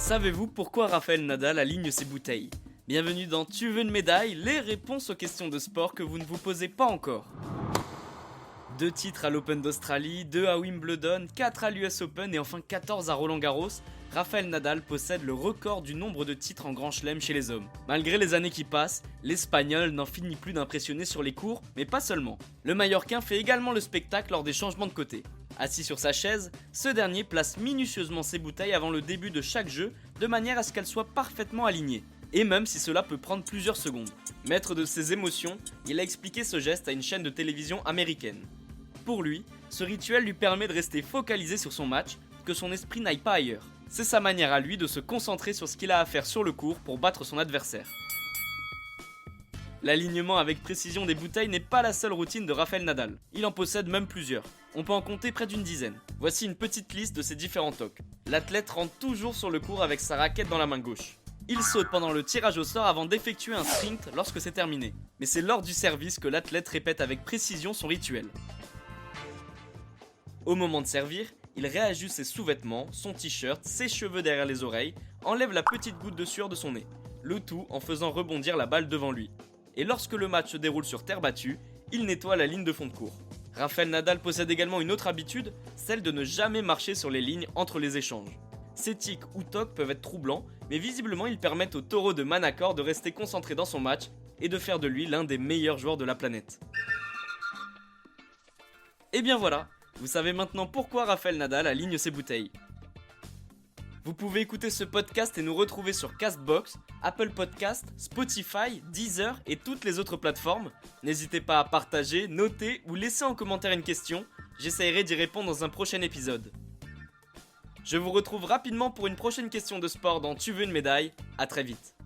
Savez-vous pourquoi Rafael Nadal aligne ses bouteilles? Bienvenue dans Tu veux une médaille? Les réponses aux questions de sport que vous ne vous posez pas encore. 2 titres à l'Open d'Australie, 2 à Wimbledon, 4 à l'US Open et enfin 14 à Roland Garros, Rafael Nadal possède le record du nombre de titres en Grand Chelem chez les hommes. Malgré les années qui passent, l'Espagnol n'en finit plus d'impressionner sur les courts, mais pas seulement. Le Mallorquin fait également le spectacle lors des changements de côté. Assis sur sa chaise, ce dernier place minutieusement ses bouteilles avant le début de chaque jeu, de manière à ce qu'elles soient parfaitement alignées. Et même si cela peut prendre plusieurs secondes. Maître de ses émotions, il a expliqué ce geste à une chaîne de télévision américaine. Pour lui, ce rituel lui permet de rester focalisé sur son match, que son esprit n'aille pas ailleurs. C'est sa manière à lui de se concentrer sur ce qu'il a à faire sur le court pour battre son adversaire. L'alignement avec précision des bouteilles n'est pas la seule routine de Rafael Nadal. Il en possède même plusieurs. On peut en compter près d'une dizaine. Voici une petite liste de ses différents tocs. L'athlète rentre toujours sur le court avec sa raquette dans la main gauche. Il saute pendant le tirage au sort avant d'effectuer un sprint lorsque c'est terminé. Mais c'est lors du service que l'athlète répète avec précision son rituel. Au moment de servir, il réajuste ses sous-vêtements, son t-shirt, ses cheveux derrière les oreilles, enlève la petite goutte de sueur de son nez. Le tout en faisant rebondir la balle devant lui. Et lorsque le match se déroule sur terre battue, il nettoie la ligne de fond de court. Rafael Nadal possède également une autre habitude, celle de ne jamais marcher sur les lignes entre les échanges. Ces tics ou tocs peuvent être troublants, mais visiblement ils permettent au taureau de Manacor de rester concentré dans son match et de faire de lui l'un des meilleurs joueurs de la planète. Et bien voilà, vous savez maintenant pourquoi Rafael Nadal aligne ses bouteilles. Vous pouvez écouter ce podcast et nous retrouver sur Castbox, Apple Podcast, Spotify, Deezer et toutes les autres plateformes. N'hésitez pas à partager, noter ou laisser en commentaire une question, j'essaierai d'y répondre dans un prochain épisode. Je vous retrouve rapidement pour une prochaine question de sport dans Tu veux une médaille, à très vite.